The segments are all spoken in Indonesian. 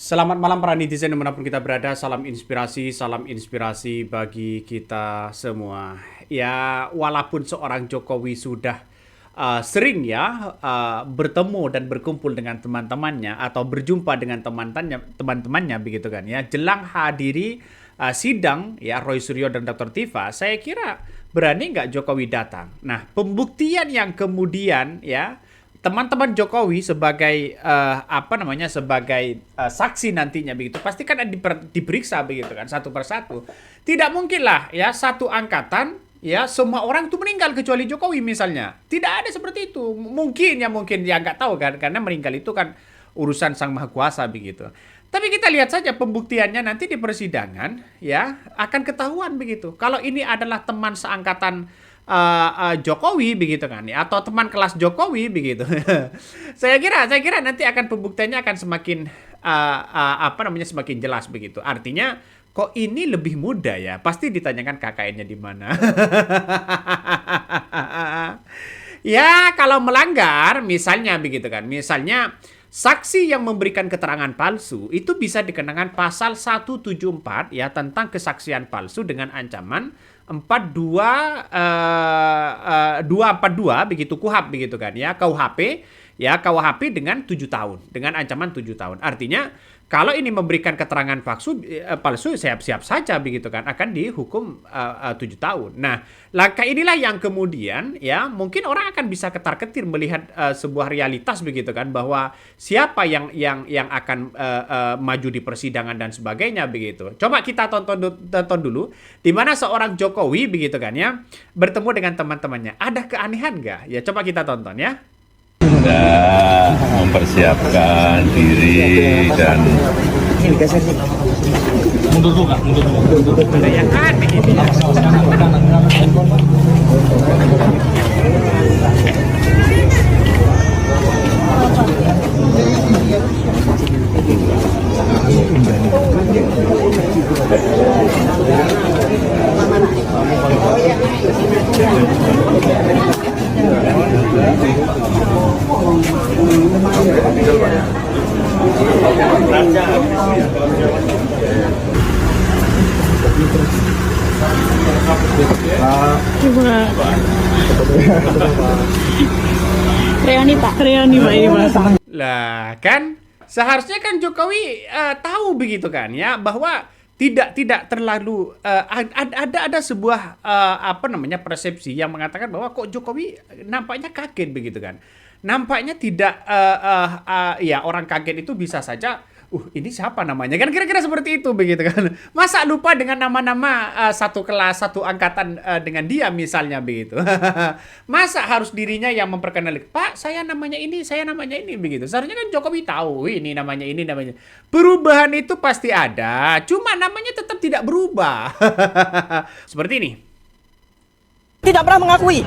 Selamat malam para netizen dimanapun kita berada, salam inspirasi bagi kita semua. Ya, walaupun seorang Jokowi sudah sering bertemu dan berkumpul dengan teman-temannya atau berjumpa dengan teman-temannya begitu kan ya, jelang hadiri sidang ya Roy Suryo dan Dr. Tifa, saya kira berani nggak Jokowi datang? Nah, pembuktian yang kemudian ya teman-teman Jokowi sebagai sebagai saksi nantinya begitu pasti kan diperiksa begitu kan satu persatu. Tidak mungkin lah ya satu angkatan ya semua orang itu meninggal kecuali Jokowi misalnya. Tidak ada seperti itu. Mungkin ya nggak tahu kan karena meninggal itu kan urusan Sang Maha Kuasa begitu. Tapi kita lihat saja pembuktiannya nanti di persidangan ya akan ketahuan begitu. Kalau ini adalah teman seangkatan Jokowi begitu kan ya atau teman kelas Jokowi begitu. Saya kira nanti akan pembuktiannya akan semakin semakin jelas begitu. Artinya kok ini lebih muda ya? Pasti ditanyakan KKN-nya di mana. Ya, kalau melanggar misalnya begitu kan. Misalnya saksi yang memberikan keterangan palsu itu bisa dikenakan pasal 174 ya tentang kesaksian palsu dengan ancaman 242 begitu KUHP begitu kan ya KUHP dengan 7 tahun dengan ancaman 7 tahun. Artinya kalau ini memberikan keterangan palsu siap-siap saja begitu kan akan dihukum 7 tahun. Nah, langkah inilah yang kemudian ya mungkin orang akan bisa ketar-ketir melihat sebuah realitas begitu kan bahwa siapa yang akan maju di persidangan dan sebagainya begitu. Coba kita tonton dulu di mana seorang Jokowi begitu kan ya bertemu dengan teman-temannya. Ada keanehan nggak? Ya coba kita tonton ya. Sudah mempersiapkan diri dan Mundur dulu. Ada yang aneh ini. Reoni Pak ini Pak. Lah kan seharusnya kan Jokowi tahu begitu kan ya bahwa tidak terlalu ada sebuah persepsi yang mengatakan bahwa kok Jokowi nampaknya kaget begitu kan. Nampaknya tidak ya orang kaget itu bisa saja ini siapa namanya kan kira-kira seperti itu begitu kan. Masa lupa dengan nama-nama satu kelas satu angkatan dengan dia misalnya begitu. Masa harus dirinya yang memperkenalkan, Pak saya namanya ini begitu. Seharusnya kan Jokowi tahu ini namanya. Perubahan itu pasti ada, cuma namanya tetap tidak berubah. Seperti ini. Tidak pernah mengakui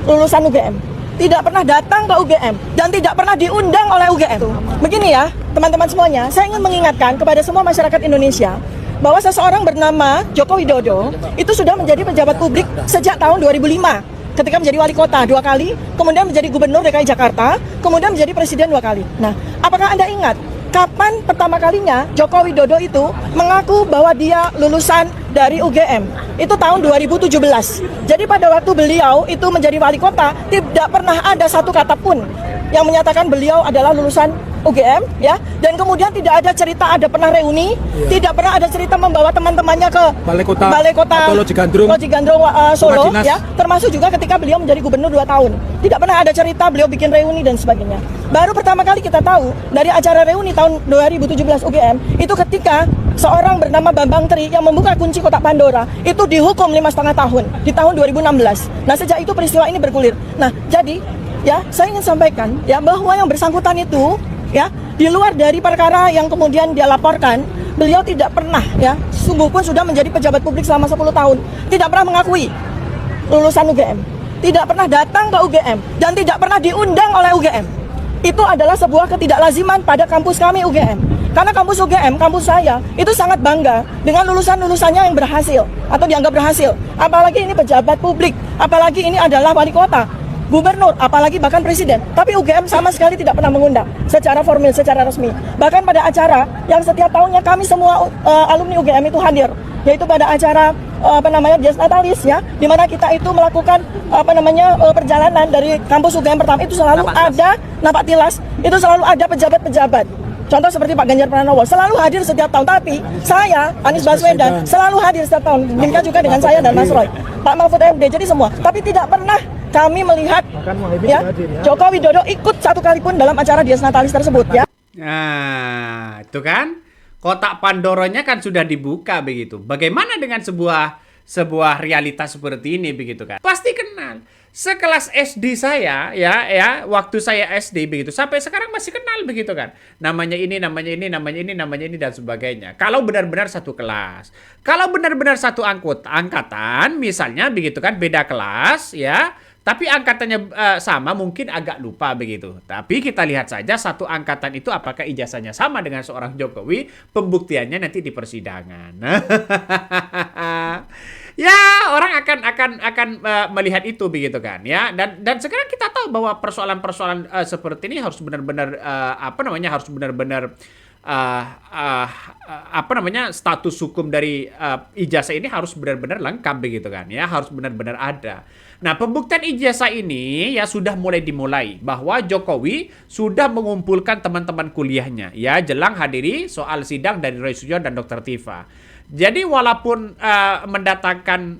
lulusan UGM, tidak pernah datang ke UGM, dan tidak pernah diundang oleh UGM. Begini ya, teman-teman semuanya, saya ingin mengingatkan kepada semua masyarakat Indonesia bahwa seseorang bernama Joko Widodo itu sudah menjadi pejabat publik sejak tahun 2005 ketika menjadi wali kota 2 kali, kemudian menjadi gubernur DKI Jakarta, kemudian menjadi presiden 2 kali. Nah, apakah Anda ingat kapan pertama kalinya Joko Widodo itu mengaku bahwa dia lulusan dari UGM? Itu tahun 2017. Jadi pada waktu beliau itu menjadi wali kota, tidak pernah ada satu kata pun yang menyatakan beliau adalah lulusan UGM ya, dan kemudian tidak ada cerita ada pernah reuni, tidak pernah ada cerita membawa teman-temannya ke Balai Kota Loji Gandrung Solo ya, termasuk juga ketika beliau menjadi gubernur 2 tahun. Tidak pernah ada cerita beliau bikin reuni dan sebagainya. Baru pertama kali kita tahu dari acara reuni tahun 2017 UGM itu ketika seorang bernama Bambang Tri yang membuka kunci kotak Pandora itu dihukum 5,5 tahun di tahun 2016. Nah, sejak itu peristiwa ini bergulir. Nah, jadi ya saya ingin sampaikan ya bahwa yang bersangkutan itu ya di luar dari perkara yang kemudian dia laporkan, beliau tidak pernah ya sungguh pun sudah menjadi pejabat publik selama 10 tahun, tidak pernah mengakui lulusan UGM, tidak pernah datang ke UGM, dan tidak pernah diundang oleh UGM. Itu adalah sebuah ketidaklaziman pada kampus kami UGM. Karena kampus UGM, kampus saya, itu sangat bangga dengan lulusan-lulusannya yang berhasil atau dianggap berhasil. Apalagi ini pejabat publik, apalagi ini adalah wali kota. gubernur, apalagi bahkan presiden. Tapi UGM sama sekali tidak pernah mengundang secara formal, secara resmi. Bahkan pada acara yang setiap tahunnya kami semua alumni UGM itu hadir, yaitu pada acara Dies Natalis ya, di mana kita itu melakukan perjalanan dari kampus UGM pertama, itu selalu ada napak tilas, itu selalu ada pejabat-pejabat. Contoh seperti Pak Ganjar Pranowo selalu hadir setiap tahun, tapi saya Anies Baswedan selalu hadir setiap tahun. Demikian juga dengan saya dan Mas Roy, Pak Mahfud MD, jadi semua. Tapi tidak pernah kami melihat ya Joko Widodo ikut satu kali pun dalam acara Dies Natalis tersebut ya. Nah, itu kan kotak Pandoranya kan sudah dibuka begitu. Bagaimana dengan sebuah realitas seperti ini begitu kan? Pasti kenal. Sekelas SD saya ya waktu saya SD begitu sampai sekarang masih kenal begitu kan. Namanya ini dan sebagainya. Kalau benar-benar satu kelas. Kalau benar-benar satu angkatan misalnya begitu kan, beda kelas ya. Tapi angkatannya sama, mungkin agak lupa begitu. Tapi kita lihat saja satu angkatan itu apakah ijazahnya sama dengan seorang Jokowi, pembuktiannya nanti di persidangan. Ya, orang akan melihat itu begitu kan ya. Dan sekarang kita tahu bahwa persoalan-persoalan seperti ini harus benar-benar harus benar-benar status hukum dari ijazah ini harus benar-benar lengkap begitu kan ya, harus benar-benar ada. Nah, pembuktian ijazah ini ya sudah dimulai bahwa Jokowi sudah mengumpulkan teman-teman kuliahnya ya jelang hadiri soal sidang dari Roy Suryo dan Dr. Tifa. Jadi walaupun mendatangkan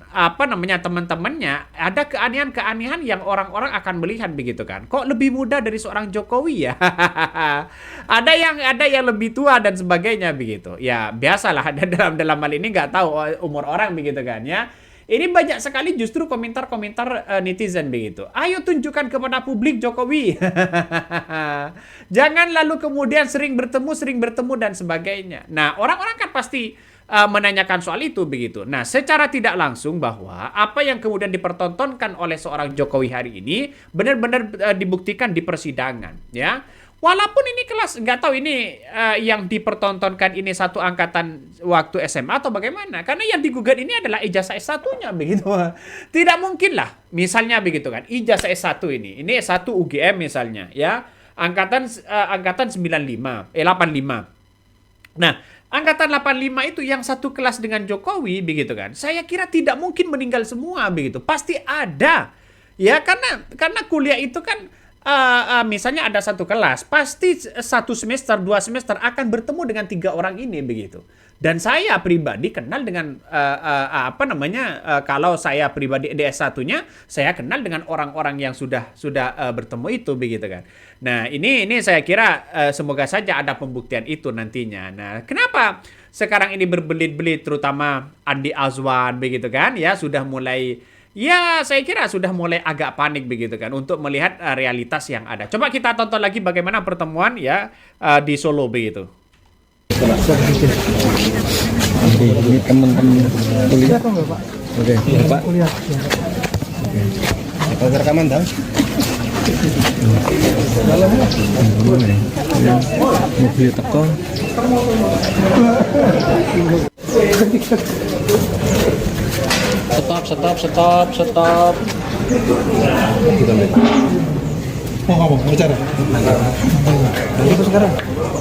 teman-temannya, ada keanehan-keanehan yang orang-orang akan melihat begitu kan. Kok lebih muda dari seorang Jokowi ya? Ada yang lebih tua dan sebagainya begitu. Ya biasalah, dalam hal ini nggak tahu umur orang begitu kan ya. Ini banyak sekali justru komentar-komentar netizen begitu. Ayo tunjukkan kepada publik Jokowi. Jangan lalu kemudian sering bertemu dan sebagainya. Nah, orang-orang kan pasti menanyakan soal itu begitu. Nah, secara tidak langsung bahwa apa yang kemudian dipertontonkan oleh seorang Jokowi hari ini benar-benar dibuktikan di persidangan, ya. Walaupun ini kelas, nggak tahu ini yang dipertontonkan ini satu angkatan waktu SMA atau bagaimana. Karena yang digugat ini adalah ijazah S1-nya begitu. Tidak mungkin lah, misalnya begitu kan, ijazah S1 ini S1 UGM misalnya, ya. Angkatan 85. Nah, angkatan 85 itu yang satu kelas dengan Jokowi begitu kan. Saya kira tidak mungkin meninggal semua begitu. Pasti ada. Ya, karena kuliah itu kan misalnya ada satu kelas, pasti satu semester, 2 semester akan bertemu dengan 3 orang ini begitu. Dan saya pribadi kenal dengan kalau saya pribadi di S1-nya, saya kenal dengan orang-orang yang sudah bertemu itu begitu kan. Nah, ini saya kira semoga saja ada pembuktian itu nantinya. Nah, kenapa sekarang ini berbelit-belit terutama Andi Azwan begitu kan ya, sudah mulai, ya saya kira sudah mulai agak panik begitu kan untuk melihat realitas yang ada. Coba kita tonton lagi bagaimana pertemuan ya di Solo begitu. Oke, ini teman-teman kuliah. Oke, Bapak. Kuliah. Oke. Apa rekaman dah? Mobil teko. Stop. Mau ngomong, mau bicara? Itu sekarang?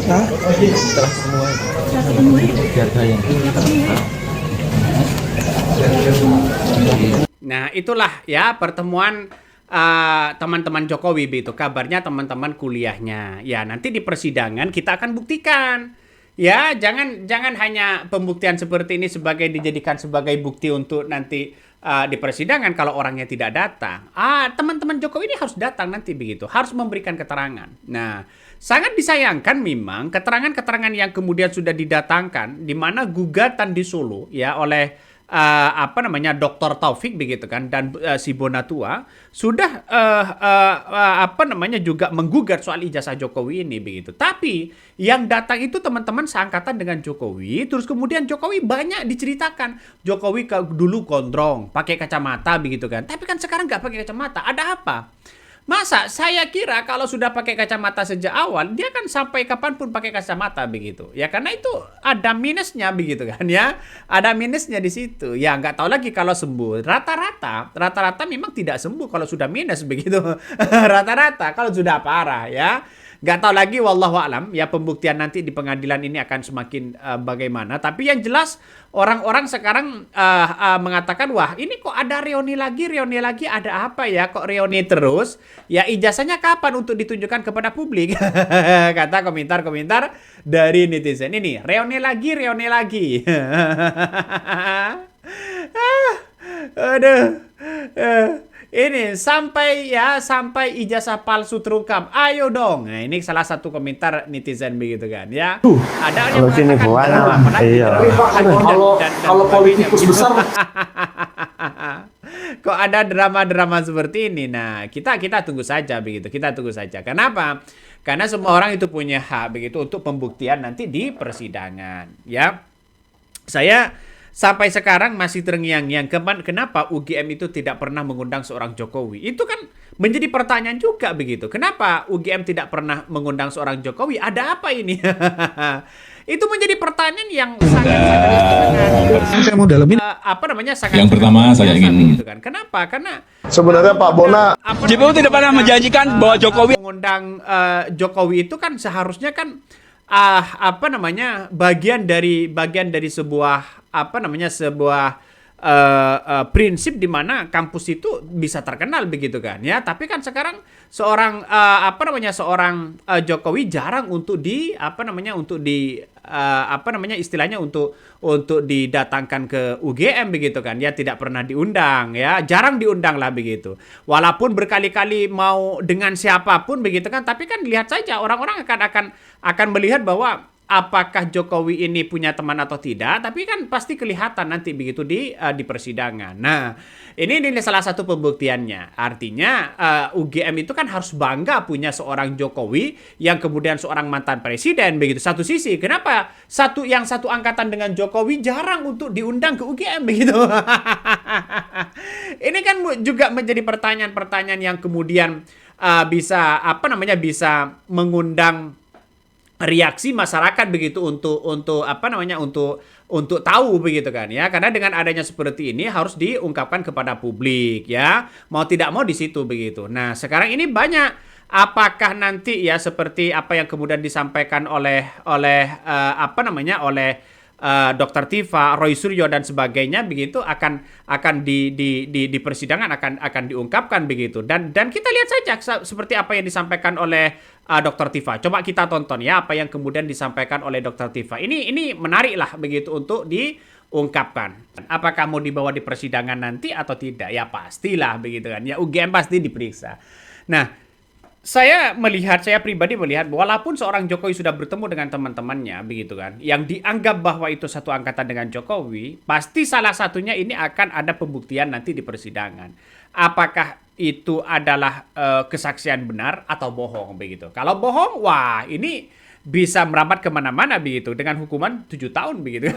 Hah? Setelah semua biar bayang. Nah, itulah ya pertemuan teman-teman Jokowi begitu. Kabarnya teman-teman kuliahnya. Ya, nanti di persidangan kita akan buktikan. Ya, jangan hanya pembuktian seperti ini dijadikan sebagai bukti untuk nanti di persidangan kalau orangnya tidak datang. Teman-teman Jokowi ini harus datang nanti begitu, harus memberikan keterangan. Nah, sangat disayangkan memang keterangan-keterangan yang kemudian sudah didatangkan di mana gugatan di Solo ya oleh Dr. Taufik begitu kan dan si Bonatua sudah juga menggugat soal ijazah Jokowi ini begitu. Tapi yang datang itu teman-teman seangkatan dengan Jokowi, terus kemudian Jokowi banyak diceritakan. Jokowi dulu gondrong, pakai kacamata begitu kan. Tapi kan sekarang nggak pakai kacamata. Ada apa? Masa saya kira kalau sudah pakai kacamata sejak awal, dia kan sampai kapanpun pakai kacamata begitu. Ya karena itu ada minusnya begitu kan ya. Ada minusnya di situ. Ya nggak tahu lagi kalau sembuh. Rata-rata memang tidak sembuh kalau sudah minus begitu. Rata-rata kalau sudah parah ya. Nggak tahu lagi wallahu alam ya, pembuktian nanti di pengadilan ini akan semakin bagaimana. Tapi yang jelas orang-orang sekarang mengatakan, wah ini kok ada reuni lagi, ada apa ya, kok reuni terus? Ya ijazahnya kapan untuk ditunjukkan kepada publik? Kata komentar-komentar dari netizen ini, reuni lagi. Aduh. Ini sampai ijazah palsu terungkap. Ayo dong. Nah, ini salah satu komentar netizen begitu kan ya. Ada yang mengatakan kalau politikus besar kok ada drama-drama seperti ini. Nah, kita tunggu saja begitu. Kita tunggu saja. Kenapa? Karena semua orang itu punya hak begitu untuk pembuktian nanti di persidangan, ya. Saya sampai sekarang masih terngiang-ngiang kenapa UGM itu tidak pernah mengundang seorang Jokowi. Itu kan menjadi pertanyaan juga begitu. Kenapa UGM tidak pernah mengundang seorang Jokowi? Ada apa ini? Itu menjadi pertanyaan yang saya mau dalemin. Yang pertama saya ingin gitu kan. Kenapa? Karena sebenarnya Pak Bona JPU tidak pernah menjanjikan bahwa Jokowi mengundang Jokowi itu kan seharusnya kan bagian dari sebuah prinsip di mana kampus itu bisa terkenal begitu kan ya. Tapi kan sekarang seorang Jokowi jarang untuk untuk didatangkan ke UGM begitu kan ya, tidak pernah diundang ya, jarang diundang lah begitu. Walaupun berkali-kali mau dengan siapapun begitu kan, tapi kan lihat saja orang-orang akan melihat bahwa apakah Jokowi ini punya teman atau tidak, tapi kan pasti kelihatan nanti begitu di persidangan. Nah, ini salah satu pembuktiannya. Artinya UGM itu kan harus bangga punya seorang Jokowi yang kemudian seorang mantan presiden begitu. Satu sisi, kenapa satu angkatan dengan Jokowi jarang untuk diundang ke UGM begitu? Ini kan juga menjadi pertanyaan-pertanyaan yang kemudian bisa mengundang reaksi masyarakat begitu untuk tahu begitu kan ya, karena dengan adanya seperti ini harus diungkapkan kepada publik ya, mau tidak mau di situ begitu. Nah sekarang ini banyak, apakah nanti ya seperti apa yang kemudian disampaikan oleh Dr. Tifa, Roy Suryo dan sebagainya begitu akan di persidangan akan diungkapkan begitu, dan kita lihat saja seperti apa yang disampaikan oleh Dr. Tifa. Coba kita tonton ya apa yang kemudian disampaikan oleh Dr. Tifa. Ini menarik lah begitu untuk diungkapkan. Apakah mau dibawa di persidangan nanti atau tidak? Ya pastilah begitu kan. Ya UGM pasti diperiksa. Nah, saya pribadi melihat walaupun seorang Jokowi sudah bertemu dengan teman-temannya begitu kan, yang dianggap bahwa itu satu angkatan dengan Jokowi, pasti salah satunya ini akan ada pembuktian nanti di persidangan. Apakah itu adalah kesaksian benar atau bohong begitu? Kalau bohong, wah ini bisa merambat kemana-mana begitu dengan hukuman 7 tahun begitu.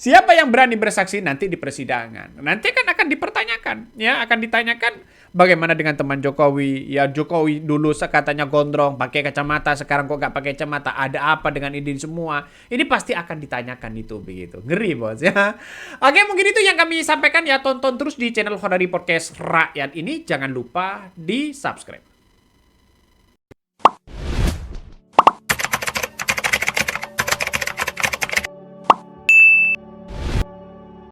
Siapa yang berani bersaksi nanti di persidangan? Nanti kan akan dipertanyakan, ya akan ditanyakan bagaimana dengan teman Jokowi? Ya Jokowi dulu katanya gondrong, pakai kacamata, sekarang kok nggak pakai kacamata? Ada apa dengan ini semua? Ini pasti akan ditanyakan itu begitu. Ngeri bos ya. Oke, mungkin itu yang kami sampaikan ya. Tonton terus di channel Khodari Podcast Rakyat ini. Jangan lupa di subscribe.